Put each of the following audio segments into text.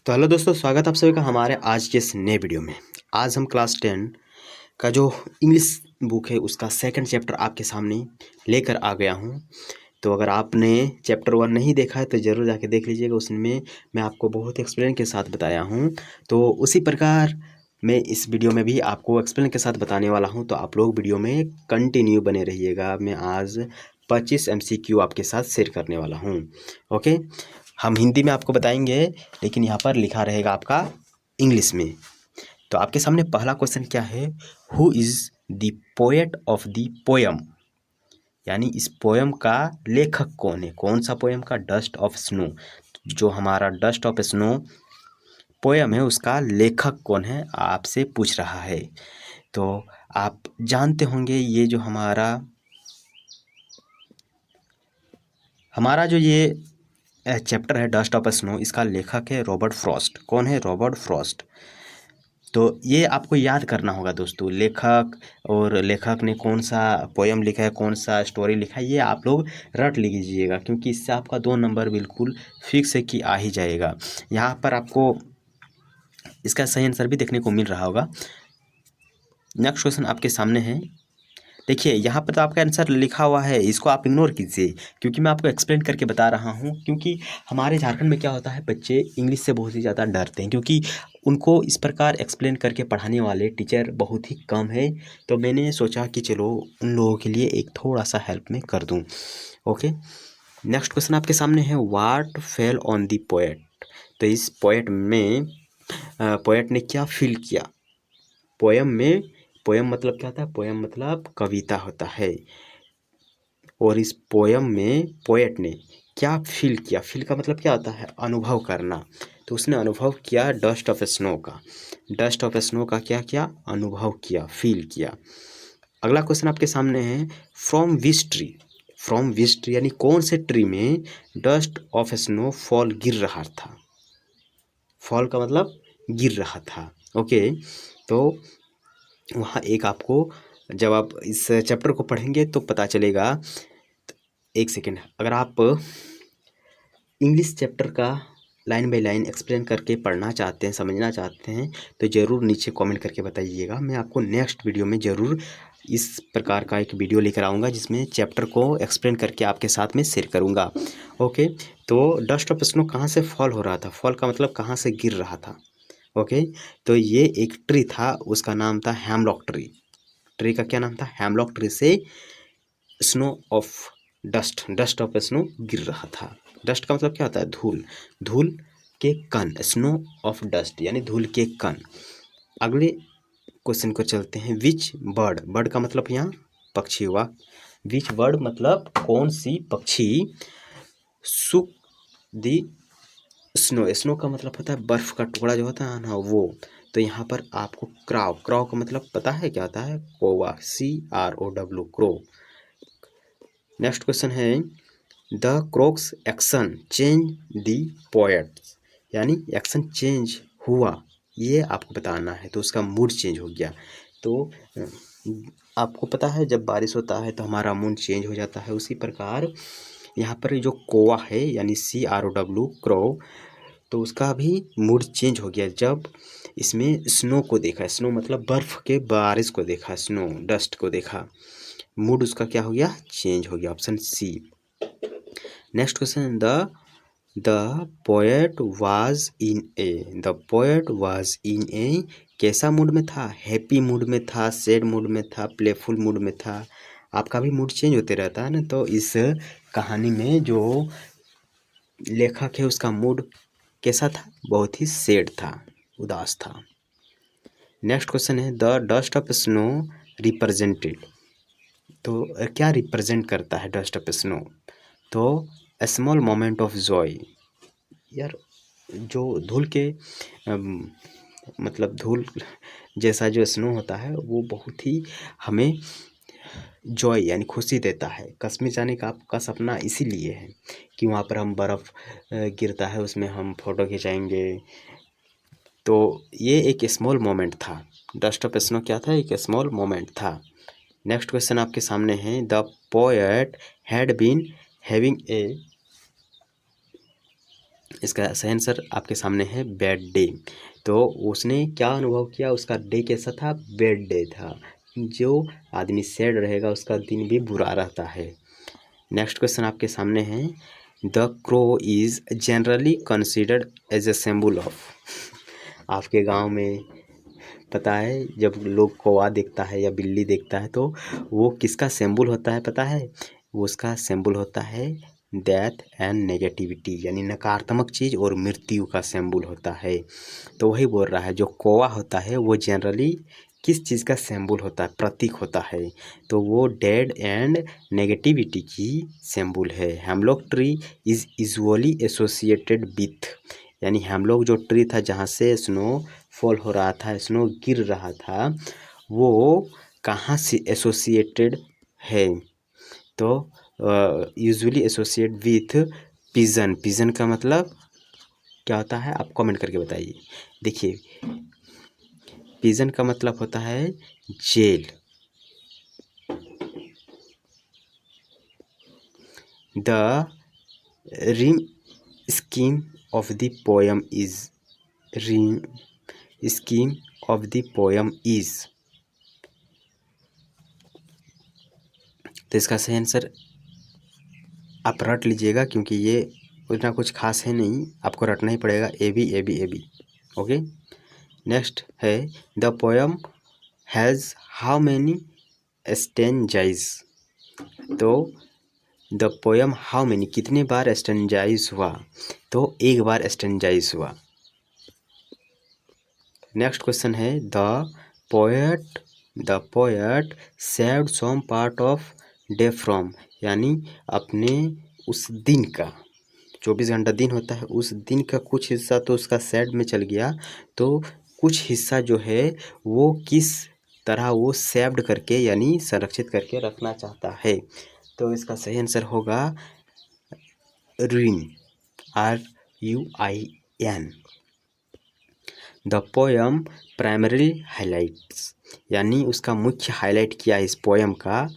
तो हेलो दोस्तों, स्वागत है आप सभी का हमारे आज के इस नए वीडियो में। आज हम क्लास 10 का जो इंग्लिश बुक है उसका सेकंड चैप्टर आपके सामने लेकर आ गया हूं। तो अगर आपने चैप्टर 1 नहीं देखा है तो ज़रूर जाके देख लीजिएगा। उसमें मैं आपको बहुत एक्सप्लेन के साथ बताया हूं। तो उसी प्रकार मैं इस वीडियो में भी आपको एक्सप्लेन के साथ बताने वाला हूं। तो आप लोग वीडियो में कंटिन्यू बने रहिएगा। मैं आज 25 MCQ आपके साथ शेयर करने वाला हूँ। ओके, हम हिंदी में आपको बताएंगे, लेकिन यहाँ पर लिखा रहेगा आपका इंग्लिश में। तो आपके सामने पहला क्वेश्चन क्या है, who is the poet of the poem, यानी इस पोयम का लेखक कौन है। कौन सा पोयम का, डस्ट ऑफ स्नो। जो हमारा डस्ट ऑफ स्नो पोयम है उसका लेखक कौन है आपसे पूछ रहा है। तो आप जानते होंगे ये जो हमारा जो ये चैप्टर है डस्ट ऑफ स्नो, इसका लेखक है रॉबर्ट फ्रॉस्ट। कौन है, रॉबर्ट फ्रॉस्ट। तो ये आपको याद करना होगा दोस्तों, लेखक और लेखक ने कौन सा पोयम लिखा है, कौन सा स्टोरी लिखा है, ये आप लोग रट लीजिएगा, क्योंकि इससे आपका 2 नंबर बिल्कुल फिक्स है कि आ ही जाएगा। यहाँ पर आपको इसका सही आंसर भी देखने को मिल रहा होगा। नेक्स्ट क्वेश्चन आपके सामने है। देखिए यहाँ पर तो आपका आंसर लिखा हुआ है, इसको आप इग्नोर कीजिए, क्योंकि मैं आपको एक्सप्लेन करके बता रहा हूँ। क्योंकि हमारे झारखंड में क्या होता है, बच्चे इंग्लिश से बहुत ही ज़्यादा डरते हैं, क्योंकि उनको इस प्रकार एक्सप्लेन करके पढ़ाने वाले टीचर बहुत ही कम है। तो मैंने सोचा कि चलो उन लोगों के लिए एक थोड़ा सा हेल्प मैं कर दूँ। ओके, नेक्स्ट क्वेश्चन आपके सामने है, वाट फेल ऑन द पोएट। तो इस पोएट में पोएट ने क्या फील किया पोयम में। पोयम मतलब क्या होता है, पोयम मतलब कविता होता है। और इस पोयम में पोएट ने क्या फील किया, फील का मतलब क्या होता है, अनुभव करना। तो उसने अनुभव किया डस्ट ऑफ स्नो का। डस्ट ऑफ स्नो का क्या किया, अनुभव किया, फील किया। अगला क्वेश्चन आपके सामने है, from which tree. From which tree यानी कौन से ट्री में डस्ट ऑफ स्नो फॉल गिर रहा था। फॉल का मतलब गिर रहा था। ओके, तो वहाँ एक आपको, जब आप इस चैप्टर को पढ़ेंगे तो पता चलेगा। एक सेकेंड, अगर आप इंग्लिश चैप्टर का लाइन बाय लाइन एक्सप्लेन करके पढ़ना चाहते हैं, समझना चाहते हैं, तो ज़रूर नीचे कमेंट करके बताइएगा। मैं आपको नेक्स्ट वीडियो में ज़रूर इस प्रकार का एक वीडियो लेकर आऊँगा, जिसमें चैप्टर को एक्सप्लेन करके आपके साथ में शेयर करूँगा। ओके, तो डस्ट ऑफ स्नो कहाँ से फॉल हो रहा था, फॉल का मतलब कहाँ से गिर रहा था। ओके, तो ये एक ट्री था, उसका नाम था हेमलॉक ट्री। ट्री का क्या नाम था, हेमलॉक ट्री से snow of dust, dust of snow गिर रहा था। डस्ट का मतलब क्या होता है, धूल, धूल के कण, स्नो ऑफ डस्ट यानी धूल के कण। अगले क्वेश्चन को चलते हैं, विच बर्ड। बर्ड का मतलब यहाँ पक्षी हुआ। विच बर्ड मतलब कौन सी पक्षी सुक दी स्नो। स्नो का मतलब होता है बर्फ का टुकड़ा जो होता है ना, वो। तो यहाँ पर आपको क्राउ, क्राउ का मतलब पता है क्या होता है, कौवा, CROW, क्रो। नेक्स्ट क्वेश्चन है, the crow's action change the poet, यानी एक्शन चेंज हुआ, ये आपको बताना है। तो उसका मूड चेंज हो गया। तो आपको पता है जब बारिश होता है तो हमारा मूड चेंज हो जाता है। उसी प्रकार यहाँ पर जो कौवा है यानी CROW, क्रो, तो उसका भी मूड चेंज हो गया जब इसमें स्नो को देखा। स्नो मतलब बर्फ़ के बारिश को देखा, स्नो डस्ट को देखा, मूड उसका क्या हो गया, चेंज हो गया। Option C. Next question, the poet was in a. The poet was in a, कैसा मूड में था, हैप्पी मूड में था, सैड मूड में था, प्लेफुल मूड में था। आपका भी मूड चेंज होते रहता है ना। तो इस कहानी में जो लेखक है उसका मूड कैसा था, बहुत ही सैड था, उदास था। नेक्स्ट क्वेश्चन है, the dust of snow represented. तो क्या रिप्रेजेंट करता है डस्ट ऑफ स्नो, तो a small moment of Joy. यार जो धूल के मतलब धूल जैसा जो स्नो होता है वो बहुत ही हमें जॉय यानी खुशी देता है। कश्मीर जाने का आपका सपना इसीलिए है कि वहाँ पर हम बर्फ़ गिरता है उसमें हम फ़ोटो खिंचाएंगे। तो ये एक स्मॉल मोमेंट था, डस्ट ऑफ स्नो क्या था, एक स्मॉल मोमेंट था। नेक्स्ट क्वेश्चन आपके सामने है, the poet had been having a इसका सही आंसर आपके सामने है बैड डे। तो उसने क्या अनुभव किया, उसका डे कैसा था, बैड डे था। जो आदमी सैड रहेगा उसका दिन भी बुरा रहता है। नेक्स्ट क्वेश्चन आपके सामने है, the crow is generally considered as a symbol of. आपके गांव में पता है जब लोग कौवा देखता है या बिल्ली देखता है तो वो किसका सिंबल होता है पता है, वो उसका सिंबल होता है डेथ एंड नेगेटिविटी, यानी नकारात्मक चीज़ और मृत्यु का सिंबल होता है। तो वही बोल रहा है जो कौवा होता है वो जनरली किस चीज़ का सिंबल होता है, प्रतीक होता है, तो वो डेड एंड नेगेटिविटी की सिंबल है। Hemlock tree is usually associated with, यानी हेमलॉक जो ट्री था जहाँ से स्नो फॉल हो रहा था, स्नो गिर रहा था, वो कहाँ से एसोसिएटेड है, तो usually associate with pigeon. Pigeon का मतलब क्या होता है आप कमेंट करके बताइए। देखिए पिजन का मतलब होता है jail. The rhyme scheme of the poem is, rhyme scheme of the poem is, तो इसका सही आंसर आप रट लीजिएगा क्योंकि ये उतना कुछ खास है नहीं, आपको रटना ही पड़ेगा, A B A B A B. Okay, next है the poem has how many stanzas, तो द पोयम हाउ मैनी कितने बार स्टेंजाइज हुआ, तो एक बार स्टेंजाइज हुआ। नेक्स्ट क्वेश्चन है the poet saved some part of day from, यानी अपने उस दिन का 24 घंटा दिन होता है, उस दिन का कुछ हिस्सा तो उसका सैड में चल गया, तो कुछ हिस्सा जो है वो किस तरह वो सेव्ड करके यानी संरक्षित करके रखना चाहता है, तो इसका सही आंसर होगा ruin, RUIN। The poem primary highlights, यानी उसका मुख्य हाईलाइट क्या है इस पोयम का,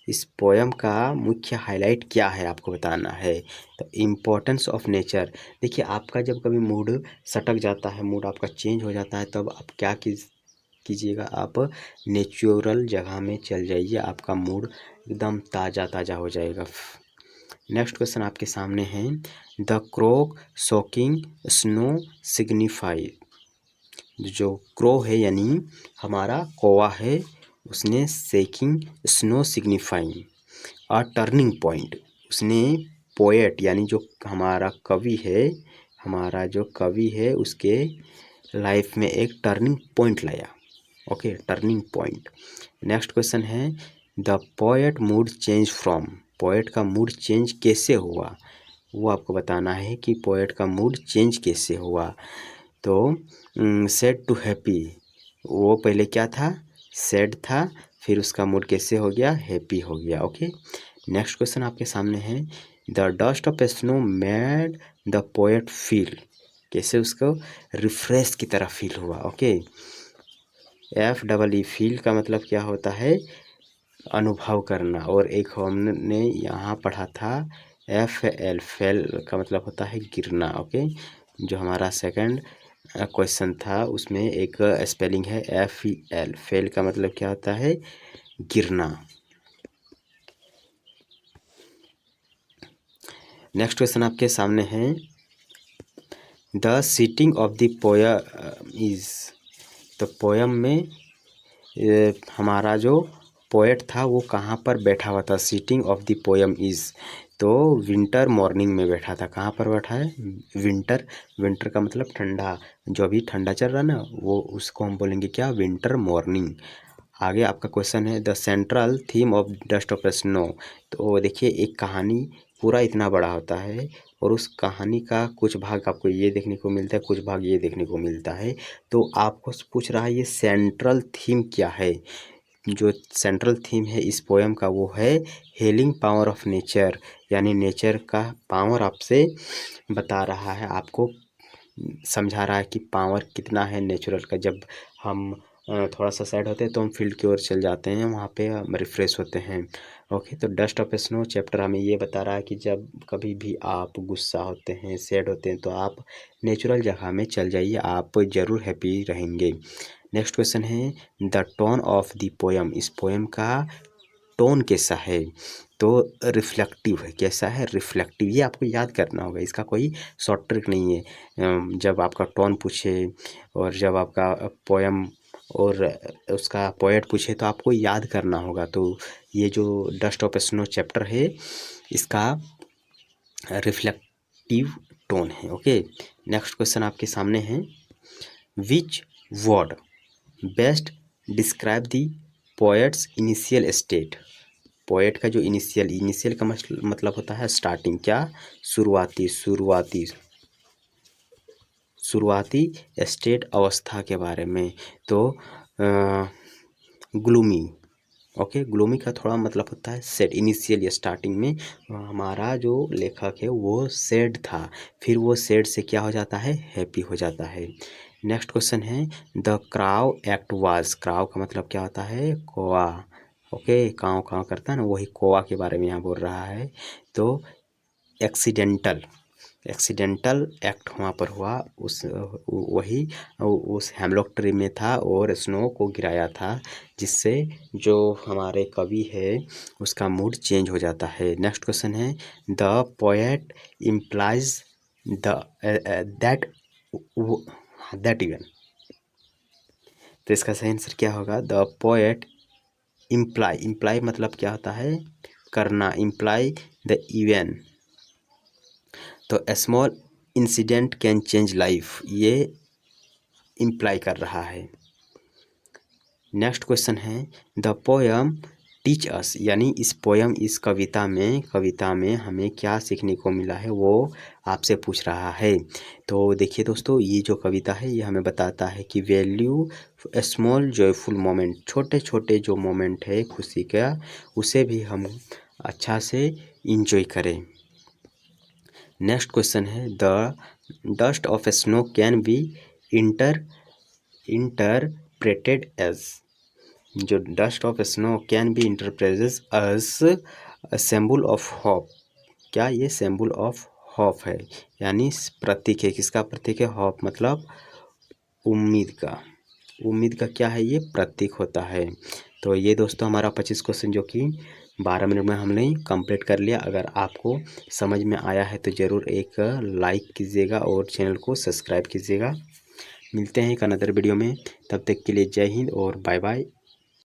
इस पोयम का मुख्य हाईलाइट क्या है आपको बताना है। तो इम्पोर्टेंस ऑफ नेचर, देखिए आपका जब कभी मूड सटक जाता है, मूड आपका चेंज हो जाता है, तब आप क्या कीजिएगा, आप नेचुरल जगह में चल जाइए, आपका मूड एकदम ताज़ा ताज़ा हो जाएगा। नेक्स्ट क्वेश्चन आपके सामने है the crow's shaking snow signify, जो क्रो है यानी हमारा कौवा है, उसने shaking snow signifying a turning point, उसने पोएट यानी जो हमारा कवि है, हमारा जो कवि है उसके लाइफ में एक टर्निंग पॉइंट लाया। Okay, turning point. Next question है the poet mood change from, poet का मूड चेंज कैसे हुआ, वो आपको बताना है कि पोएट का मूड चेंज कैसे हुआ। तो सैड टू हैप्पी, वो पहले क्या था, सैड था, फिर उसका मूड कैसे हो गया, हैप्पी हो गया। ओके, नेक्स्ट क्वेश्चन आपके सामने है the dust of snow made the poet feel, कैसे उसको रिफ्रेश की तरह फील हुआ। ओके, FEE फील का मतलब क्या होता है, अनुभव करना, और एक हमने यहाँ पढ़ा था FL फेल का मतलब होता है गिरना। ओके, जो हमारा सेकंड क्वेश्चन था उसमें एक स्पेलिंग है FEL, फेल का मतलब क्या होता है, गिरना। नेक्स्ट क्वेश्चन आपके सामने है the setting of the poem is, तो पोयम में हमारा जो पोएट था वो कहाँ पर बैठा हुआ था, setting of the poem is, तो विंटर मॉर्निंग में बैठा था। कहाँ पर बैठा है, विंटर, विंटर का मतलब ठंडा, जो अभी ठंडा चल रहा है ना, वो उसको हम बोलेंगे क्या, विंटर मॉर्निंग। आगे आपका क्वेश्चन है the central theme of dust of snow, तो देखिए एक कहानी पूरा इतना बड़ा होता है और उस कहानी का कुछ भाग आपको ये देखने को मिलता है, कुछ भाग ये देखने को मिलता है, तो आपको पूछ रहा है ये सेंट्रल थीम क्या है। जो सेंट्रल थीम है इस पोएम का वो है हीलिंग पावर ऑफ नेचर, यानी नेचर का पावर आपसे बता रहा है, आपको समझा रहा है कि पावर कितना है नेचुरल का। जब हम थोड़ा सा सैड होते हैं तो हम फील्ड की ओर चल जाते हैं, वहाँ पे हम रिफ़्रेश होते हैं। ओके, तो डस्ट ऑफ स्नो चैप्टर हमें ये बता रहा है कि जब कभी भी आप गुस्सा होते हैं, सैड होते हैं, तो आप नेचुरल जगह में चल जाइए, आप ज़रूर हैप्पी रहेंगे। नेक्स्ट क्वेश्चन है the tone of the poem, इस पोएम का टोन कैसा है? तो रिफ्लेक्टिव है। कैसा है? रिफ्लेक्टिव। ये आपको याद करना होगा, इसका कोई शॉर्ट ट्रिक नहीं है। जब आपका टोन पूछे और जब आपका पोएम और उसका पोएट पूछे तो आपको याद करना होगा। तो ये जो डस्ट ऑफ स्नो चैप्टर है इसका रिफ्लेक्टिव टोन है। ओके, नेक्स्ट क्वेश्चन आपके सामने है which word best describe the poets initial state. Poet का जो इनिशियल का मतलब होता है स्टार्टिंग, क्या? शुरुआती स्टेट अवस्था के बारे में। तो ग्लूमी। ओके, ग्लूमी का थोड़ा मतलब होता है सैड। इनिशियल स्टार्टिंग में हमारा जो लेखक है वो सैड था, फिर वो सैड से क्या हो जाता है? हैप्पी हो जाता है। नेक्स्ट क्वेश्चन है the crow act was. Crow का मतलब क्या होता है? कौवा। ओके, काँव काँव करता है ना, वही कौवा के बारे में यहाँ बोल रहा है। तो एक्सीडेंटल एक्ट वहाँ पर हुआ, वही उस हेमलॉक ट्री में था और स्नो को गिराया था, जिससे जो हमारे कवि है उसका मूड चेंज हो जाता है। नेक्स्ट क्वेश्चन है the poet implies that even. तो इसका सही आंसर क्या होगा? द पोएट इम्प्लाई मतलब क्या होता है? करना। Imply the event. तो small incident can change life, ये इम्प्लाई कर रहा है। नेक्स्ट क्वेश्चन है द पोयम टीच अस, यानी इस पोयम इस कविता में हमें क्या सीखने को मिला है वो आपसे पूछ रहा है। तो देखिए दोस्तों, ये जो कविता है ये हमें बताता है कि वैल्यू स्मॉल जॉयफुल मोमेंट, छोटे छोटे जो मोमेंट है खुशी का, उसे भी हम अच्छा से इंजॉय करें। नेक्स्ट क्वेश्चन है the dust of snow can be interpreted as. जो dust of snow can be interpreted as symbol of hope. क्या ये सिंबल ऑफ होप है? यानी प्रतीक है। किसका प्रतीक है? होप मतलब उम्मीद का। उम्मीद का क्या है? ये प्रतीक होता है। तो ये दोस्तों हमारा 25 क्वेश्चन जो कि 12 मिनट में हमने कंप्लीट कर लिया। अगर आपको समझ में आया है तो ज़रूर एक लाइक कीजिएगा और चैनल को सब्सक्राइब कीजिएगा। मिलते हैं एक अनदर वीडियो में, तब तक के लिए जय हिंद और बाय बाय।